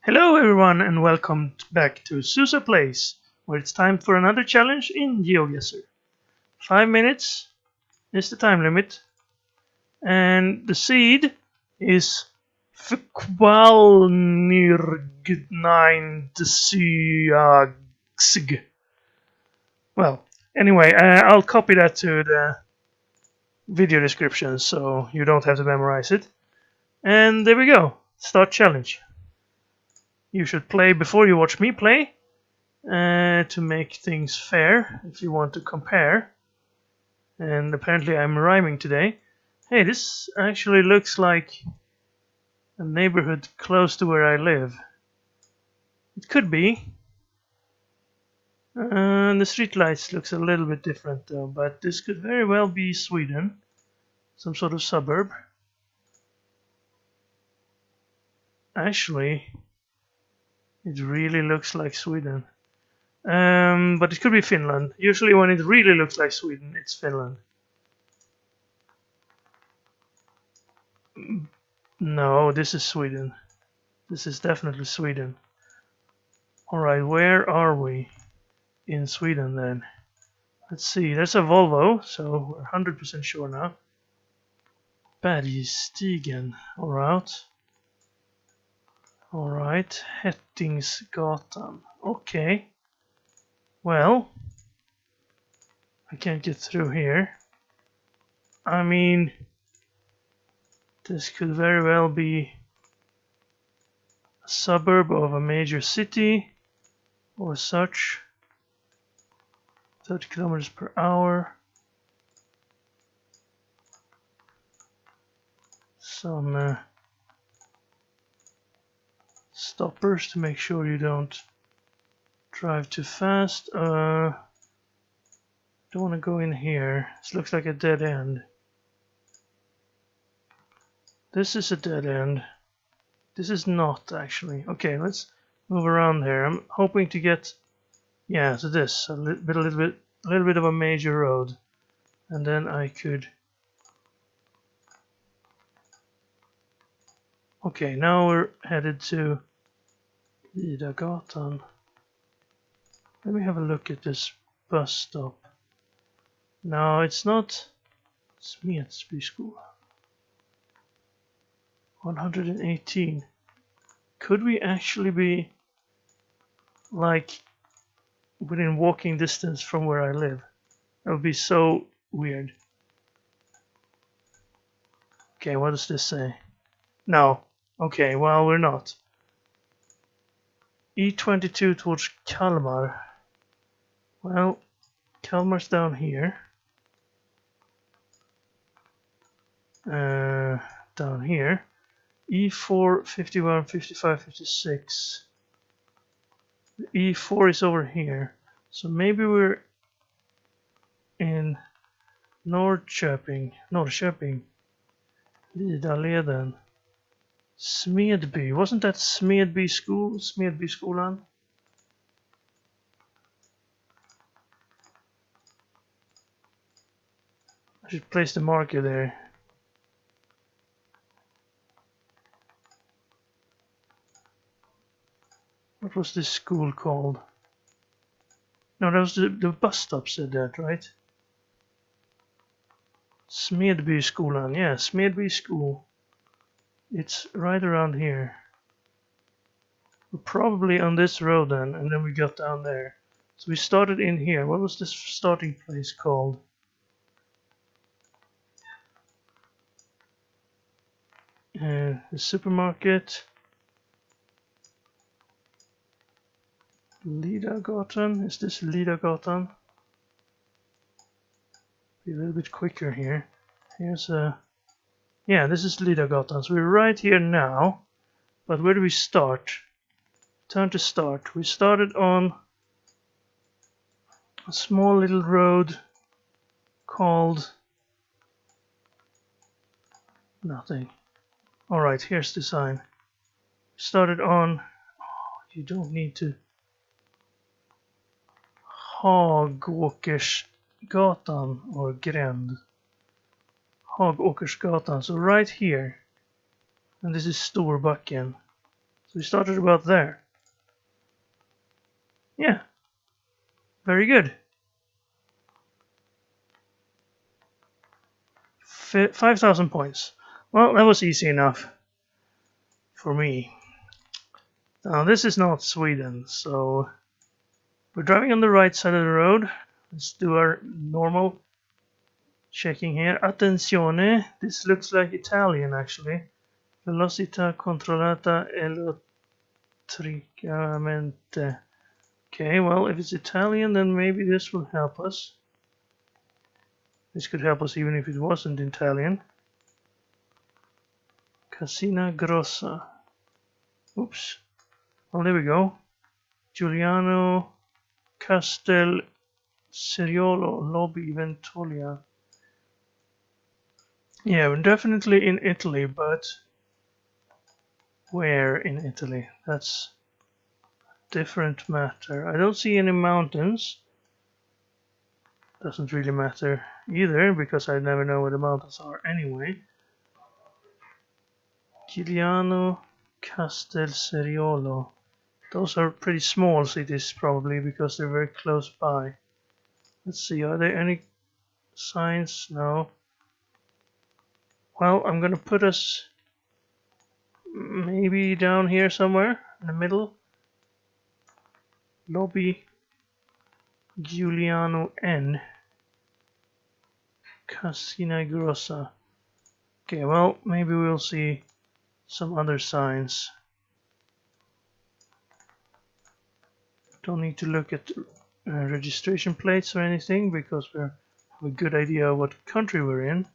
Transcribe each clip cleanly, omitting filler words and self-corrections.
Hello everyone and welcome back to Susa Plays, where it's time for another challenge in GeoGuessr. 5 minutes is the time limit, and the seed is Fqualnirgnaintsiagsig. Well, anyway, I'll copy that to the video description so you don't have to memorize it. And there we go, start challenge. You should play before you watch me play. To make things fair, if you want to compare. And apparently I'm rhyming today. Hey, this actually looks like a neighborhood close to where I live. It could be. The streetlights looks a little bit different though, but this could very well be Sweden. Some sort of suburb. Actually, it really looks like Sweden. But it could be Finland. Usually when it really looks like Sweden, it's Finland. No, this is Sweden. This is definitely Sweden. Alright, where are we in Sweden then? Let's see, there's a Volvo, so we're 100% sure now. Bergstigen, alright. Alright, Hettingsgatan, okay. Well, I can't get through here. I mean, this could very well be a suburb of a major city or such. 30 kilometers per hour. Some stoppers to make sure you don't drive too fast. Don't want to go in here. This looks like a dead end. This is a dead end. This is not actually. Okay, let's move around here. I'm hoping to get, yeah, to this a little bit of a major road, and then I could. Okay, now we're headed to Lidagatan. Let me have a look at this bus stop. No, it's not Smedsby School. 118. Could we actually be like within walking distance from where I live? That would be so weird. Okay, what does this say? No. Okay, well, we're not. E22 towards Kalmar. Well, Kalmar's down here. Down here. E4, 51, 55, 56. The E4 is over here. So maybe we're in Norrköping. Lidaleden. Smedby. Wasn't that Smedby School? Smedby skolan? I should place the marker there. What was this school called? No, that was the bus stop said that, right? Smedby skolan. Yeah, Smedby School. It's right around here. We're probably on this road then, and then we got down there. So we started in here. What was this starting place called? The supermarket. Lidagatan. Is this Lidagatan? Be a little bit quicker here. Here's a. Yeah, this is Lidagatan. So we're right here now. But where do we start? Turn to start. We started on a small little road called nothing. Alright, here's the sign. Started on. Oh, you don't need to. Hagåkersgatan or Gränd. Hagåkersgatan. So right here. And this is Storbacken. we started about there. Yeah, very good. 5,000 points. Well, that was easy enough for me. Now this is not Sweden, so we're driving on the right side of the road. Let's do our normal checking here. Attenzione, this looks like Italian actually. Velocità controllata elettricamente. Okay, well, if it's Italian, then maybe this will help us. This could help us even if it wasn't Italian. Casina Grossa. Oops. Well, there we go. Giuliano Castel Seriolo Lobby Ventolia. Yeah, we're definitely in Italy, but where in Italy? That's a different matter. I don't see any mountains. Doesn't really matter either, because I never know where the mountains are anyway. Giuliano Castel Seriolo. Those are pretty small cities probably because they're very close by. Let's see, are there any signs? No. Well, I'm gonna put us maybe down here somewhere in the middle. Lobby Giuliano N. Casina Grossa. Okay, well, maybe we'll see some other signs. Don't need to look at registration plates or anything because we have a good idea of what country we're in.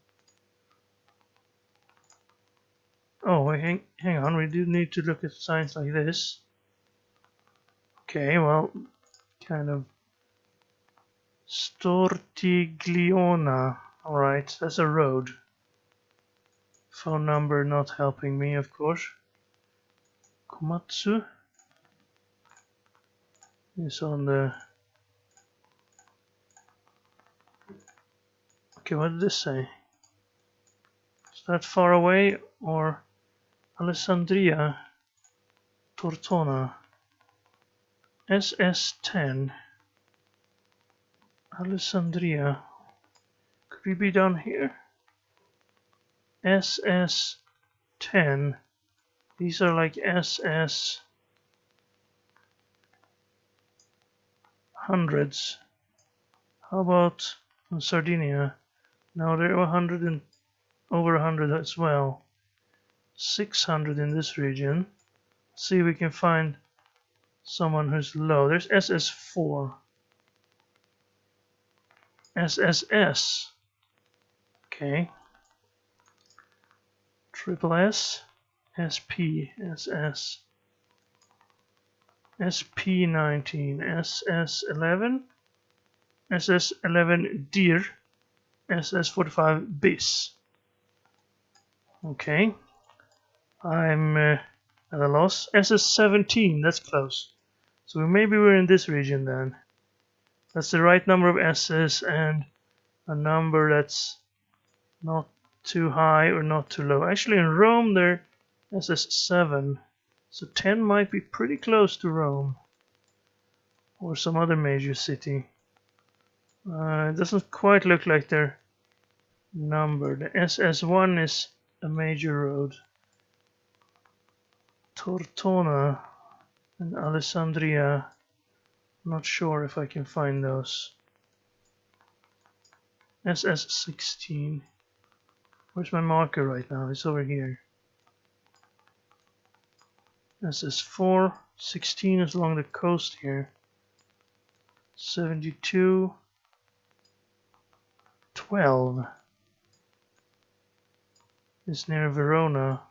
Oh, wait, hang on, we do need to look at signs like this. Okay, well, kind of Stortigliona. Alright, that's a road. Phone number not helping me, of course. Komatsu is on the... Okay, what did this say? Is that far away or Alessandria? Tortona. SS10. Alessandria. Could we be down here? SS10. These are like SS hundreds. How about in Sardinia? No, they're 100 and over 100 as well. 600 in this region. Let's see if we can find someone who's low. There's SS4. SSS. Okay. Triple S. SP. SS. SP19. SS11. SS11 Deer. SS45 bis. Okay. I'm at a loss. SS17, that's close. So maybe we're in this region then. That's the right number of S's and a number that's not too high or not too low. Actually in Rome they're SS7. So 10 might be pretty close to Rome. Or some other major city. It doesn't quite look like they're numbered. The SS1 is a major road. Tortona and Alessandria. Not sure if I can find those. SS16. Where's my marker right now? It's over here. SS4. 16 is along the coast here. 72. 12 is near Verona.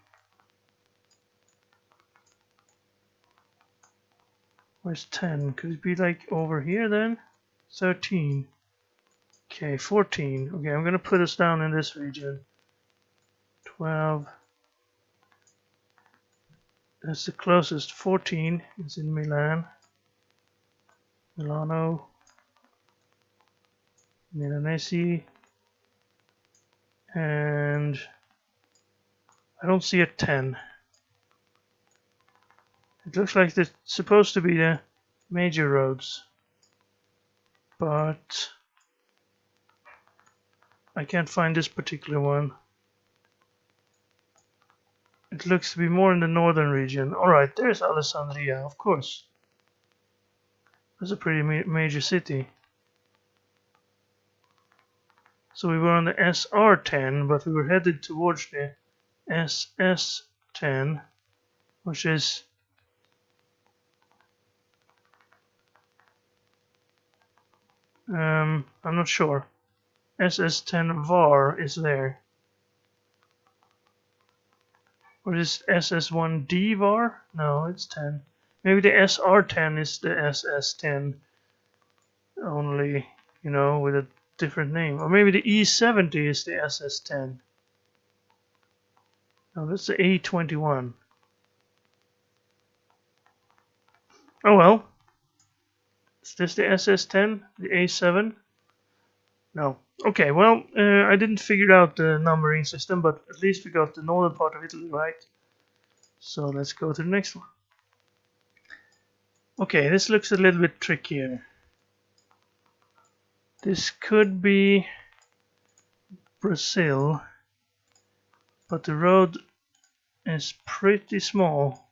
Where's 10? Could it be like over here then? 13. Okay, 14. Okay, I'm gonna put us down in this region. 12. That's the closest. 14 is in Milan. Milano. Milanese. And I don't see a 10. It looks like they're supposed to be the major roads, but I can't find this particular one. It looks to be more in the northern region. Alright, there's Alessandria, of course. That's a pretty major city. So we were on the SR10, but we were headed towards the SS10, which is I'm not sure. SS10 VAR is there. Or is SS1D VAR? No, it's 10. Maybe the SR10 is the SS10 only, you know, with a different name. Or maybe the E70 is the SS10. No, that's the A21. Oh well. Is this the SS10? The A7? No. Okay, well, I didn't figure out the numbering system, but at least we got the northern part of Italy right. So let's go to the next one. Okay, this looks a little bit trickier. This could be Brazil, but the road is pretty small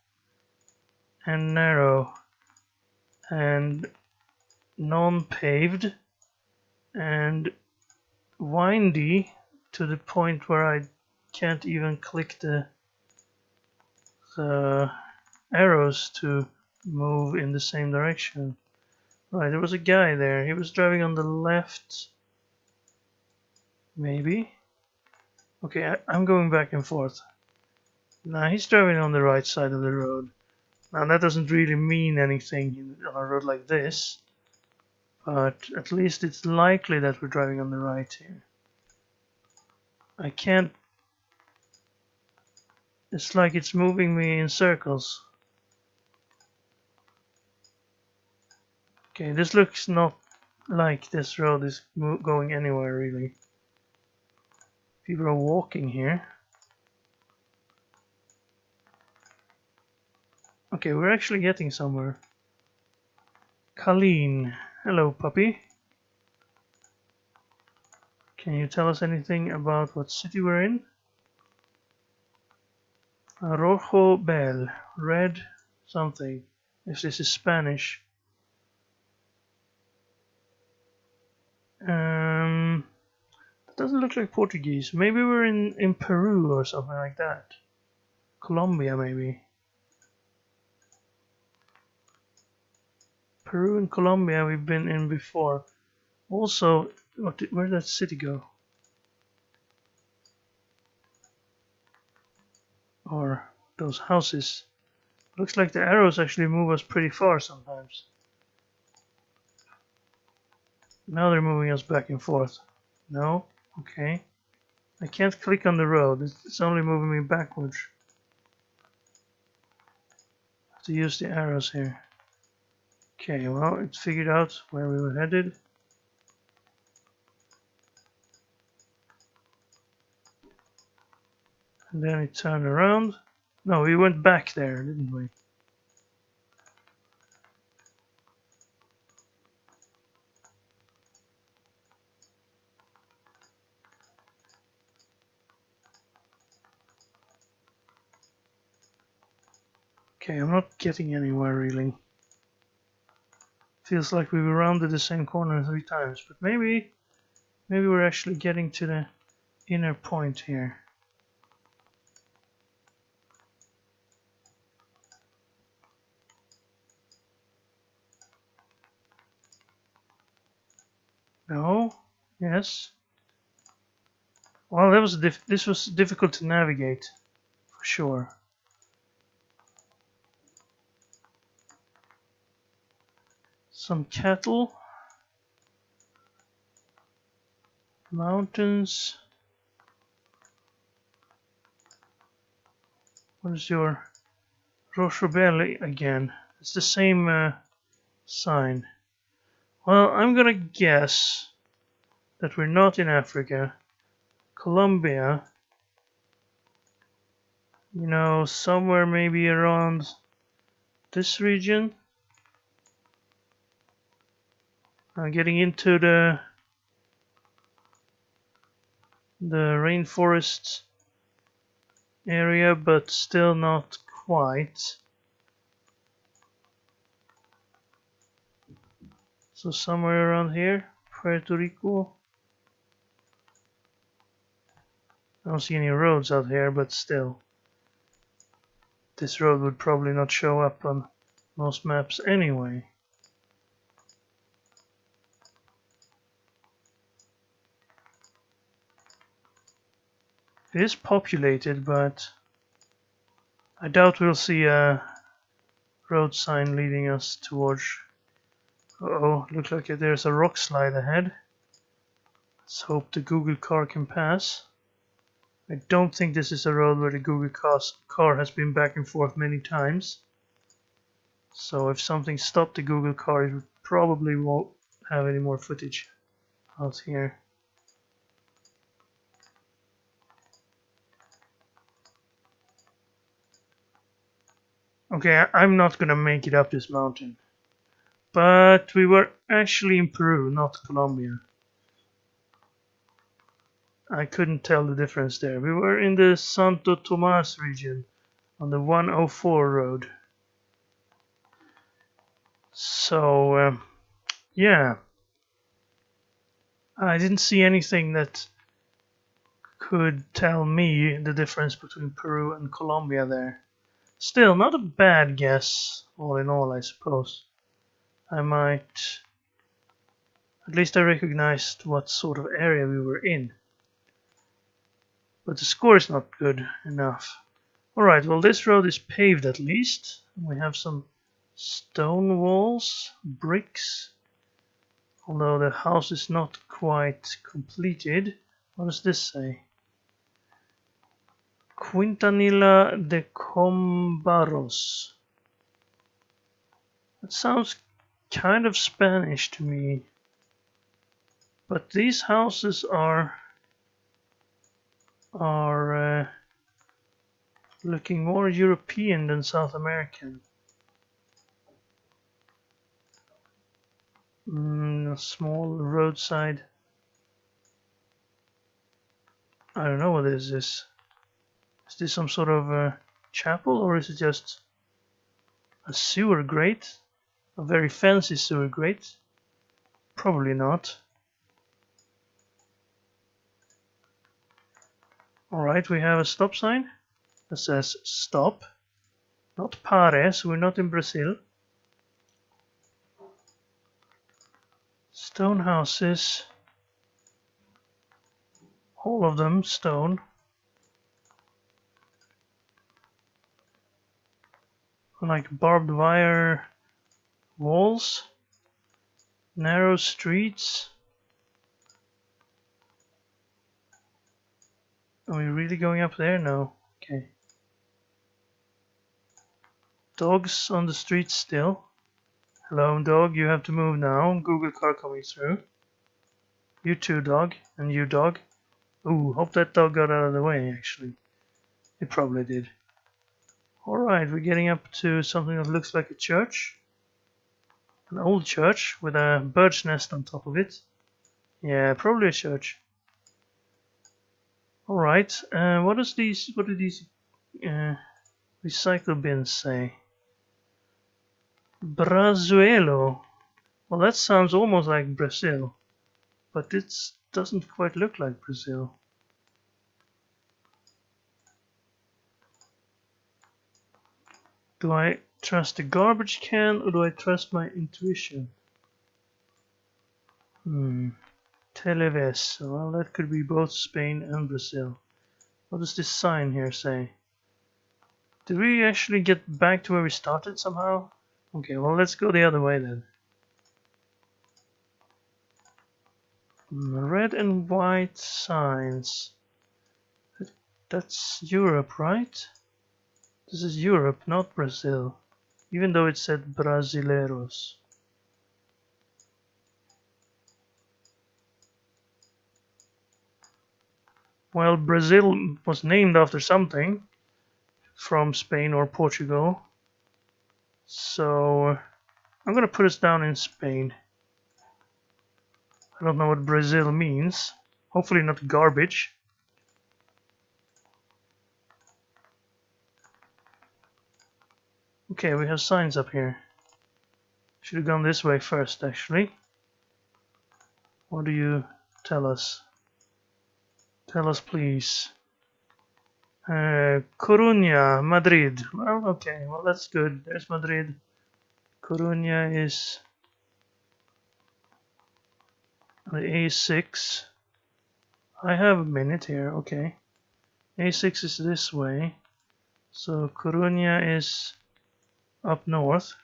and narrow and non-paved and windy to the point where I can't even click the arrows to move in the same direction. Right, there was a guy there. He was driving on the left. Maybe. Okay, I'm going back and forth. Now he's driving on the right side of the road. Now that doesn't really mean anything on a road like this, but at least it's likely that we're driving on the right here. I can't... It's like it's moving me in circles. Okay, this looks not like this road is going anywhere really. People are walking here. Okay, we're actually getting somewhere. Colleen. Hello, puppy. Can you tell us anything about what city we're in? Rojo Bell. Red something. If this is Spanish. That doesn't look like Portuguese. Maybe we're in Peru or something like that. Colombia, maybe. Peru and Colombia we've been in before. Also, where did that city go? Or those houses. Looks like the arrows actually move us pretty far sometimes. Now they're moving us back and forth. No? Okay. I can't click on the road. It's only moving me backwards. I have to use the arrows here. Okay, well, it figured out where we were headed. And then it turned around. No, we went back there, didn't we? Okay, I'm not getting anywhere really. Feels like we rounded the same corner 3 times, but maybe we're actually getting to the inner point here. No? Yes? Well, this was difficult to navigate, for sure. Some cattle. Mountains. What is your Rochebelle again? It's the same sign. Well, I'm gonna guess that we're not in Africa. Colombia. You know, somewhere maybe around this region. Getting into the rainforest area, but still not quite. So somewhere around here, Puerto Rico. I don't see any roads out here, but still. This road would probably not show up on most maps anyway. It is populated, but I doubt we'll see a road sign leading us towards... Uh-oh, looks like there's a rock slide ahead. Let's hope the Google car can pass. I don't think this is a road where the Google car has been back and forth many times. So if something stopped the Google car, it probably won't have any more footage out here. Okay, I'm not gonna make it up this mountain. But we were actually in Peru, not Colombia. I couldn't tell the difference there. We were in the Santo Tomas region on the 104 road. So, yeah. I didn't see anything that could tell me the difference between Peru and Colombia there. Still, not a bad guess, all in all, I suppose. I might... At least I recognized what sort of area we were in. But the score is not good enough. Alright, well this road is paved at least. We have some stone walls, bricks. Although the house is not quite completed. What does this say? Quintanilla de Combaros. That sounds kind of Spanish to me. But these houses are looking more European than South American. A small roadside. I don't know what this is. Is this some sort of chapel, or is it just a sewer grate? A very fancy sewer grate? Probably not. Alright, we have a stop sign that says stop. Not pare, so we're not in Brazil. Stone houses. All of them stone. Like barbed wire walls. Narrow streets. Are we really going up there? No. Okay. Dogs on the street still. Hello, dog. You have to move now. Google car coming through. You too, dog. And you, dog. Ooh, hope that dog got out of the way, actually. It probably did. Alright, we're getting up to something that looks like a church. An old church with a bird's nest on top of it. Yeah, probably a church. Alright, what do these recycle bins say? Brazuelo. Well, that sounds almost like Brazil, but it doesn't quite look like Brazil. Do I trust the garbage can, or do I trust my intuition? Televes. Well, that could be both Spain and Brazil. What does this sign here say? Did we actually get back to where we started somehow? Okay, well, let's go the other way then. Red and white signs. That's Europe, right? This is Europe, not Brazil. Even though it said Brasileiros. Well, Brazil was named after something from Spain or Portugal. So I'm gonna put us down in Spain. I don't know what Brazil means. Hopefully not garbage. Okay, we have signs up here. Should have gone this way first, actually. What do you tell us? Tell us, please. Coruña, Madrid. Well, okay, well that's good. There's Madrid. Coruña is the A6. I have a minute here, okay. A6 is this way. So Coruña is up north.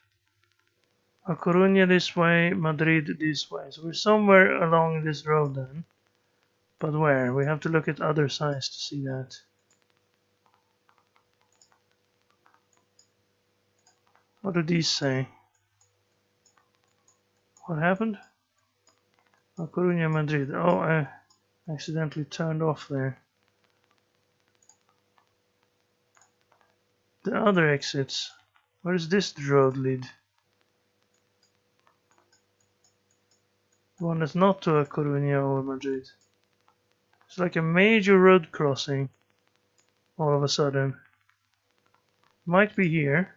Coruña this way, Madrid this way. So we're somewhere along this road then. But where? We have to look at other signs to see that. What do these say? What happened? Coruña, Madrid. Oh, I accidentally turned off there. The other exits. Where does this road lead? The one that's not to Coruña or Madrid. It's like a major road crossing all of a sudden. Might be here.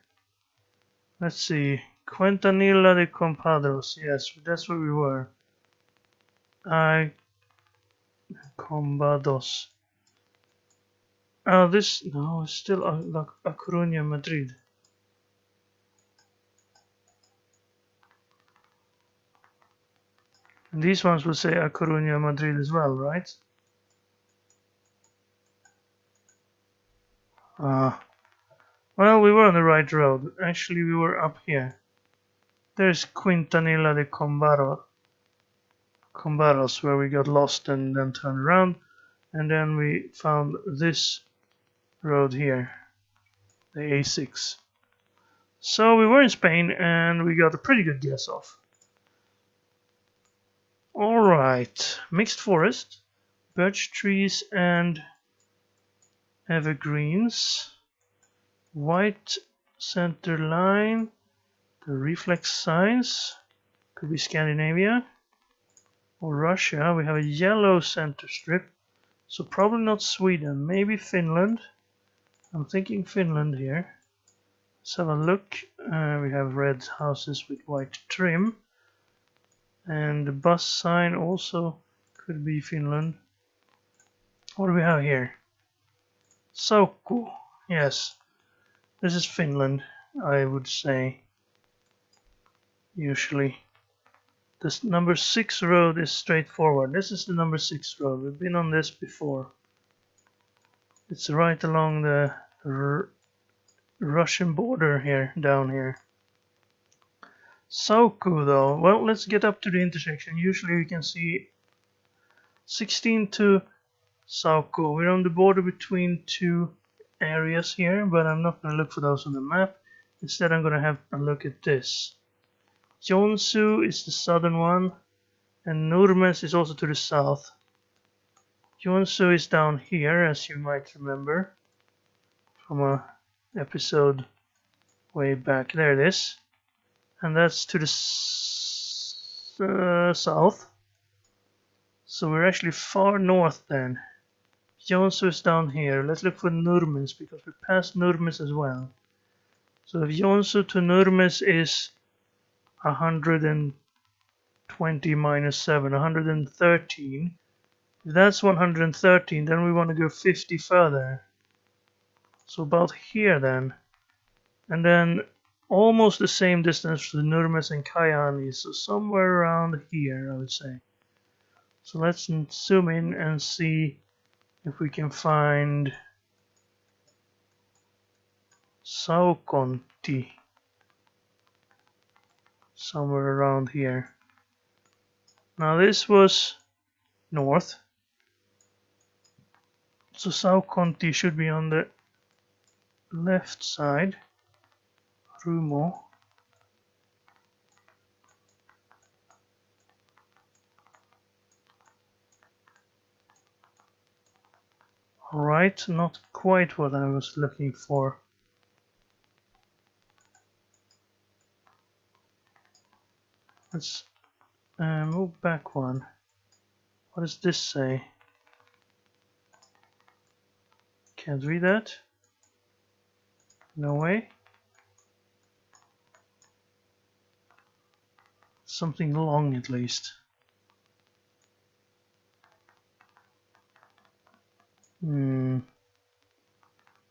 Let's see. Quintanilla de Compadros. Yes, that's where we were. Combados. Oh, this. No, it's still A Coruña, Madrid. And these ones will say A Coruña, Madrid as well, right? Well, we were on the right road. Actually, we were up here. There's Quintanilla de Combaros, where we got lost and then turned around. And then we found this road here, the A6. So we were in Spain and we got a pretty good guess off. Alright, mixed forest, birch trees and evergreens, white center line, the reflex signs, could be Scandinavia or Russia. We have a yellow center strip, so probably not Sweden, maybe Finland. I'm thinking Finland here. Let's have a look. We have red houses with white trim. And the bus sign also could be Finland. What do we have here? Saukko. Yes, this is Finland, I would say. Usually. This number 6 road is straightforward. This is the number 6 road. We've been on this before. It's right along the Russian border here, down here. Saukko though. Well, let's get up to the intersection. Usually we can see 16 to Saukko. We're on the border between two areas here, but I'm not going to look for those on the map. Instead, I'm going to have a look at this. Joensuu is the southern one, and Nurmes is also to the south. Joensuu is down here, as you might remember from a episode way back. There it is. And that's to the south. So we're actually far north then. Joensuu is down here. Let's look for Nurmes because we passed Nurmes as well. So if Joensuu to Nurmes is 120 minus 7, 113. If that's 113, then we want to go 50 further. So about here then. And then almost the same distance to Nurmes and Kajani, so somewhere around here I would say. So let's zoom in and see if we can find Saukonti somewhere around here. Now this was north, so Saukonti should be on the left side. Rumo. Alright, not quite what I was looking for. Let's move back one. What does this say? Can't read that. No way. Something long at least.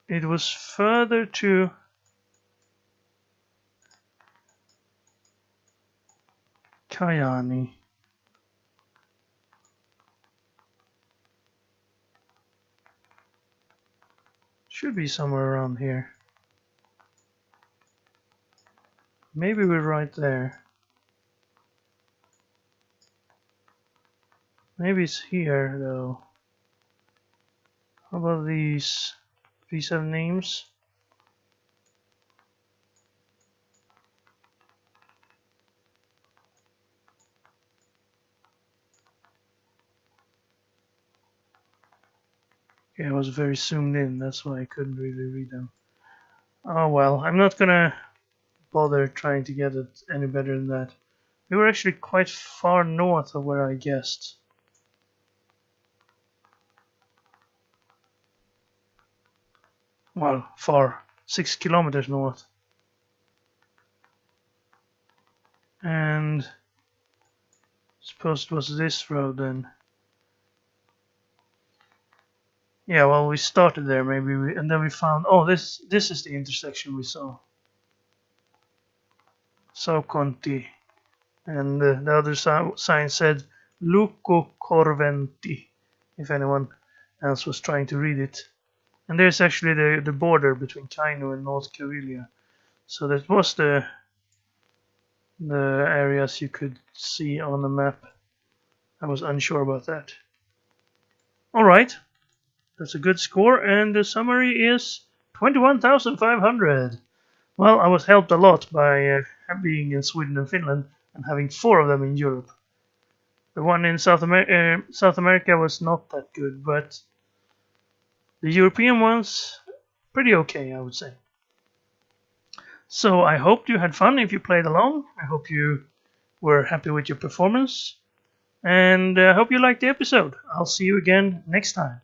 It was further to Kayani. Should be somewhere around here. Maybe we're right there. Maybe it's here though. How about these? These have names. Yeah, I was very zoomed in, that's why I couldn't really read them. Oh well, I'm not gonna bother trying to get it any better than that. We were actually quite far north of where I guessed. Well, far. 6 kilometers north. And suppose it was this road then. Yeah, well, we started there maybe, and then we found, oh, this is the intersection we saw. Saukonti. And the other sign said Luco Corventi, if anyone else was trying to read it. And there's actually the border between Kainu and North Karelia. So that was the areas you could see on the map. I was unsure about that. Alright, that's a good score, and the summary is 21,500. Well, I was helped a lot by being in Sweden and Finland and having 4 of them in Europe. The one in South America was not that good, but the European ones, pretty okay, I would say. So I hope you had fun if you played along. I hope you were happy with your performance. And I hope you liked the episode. I'll see you again next time.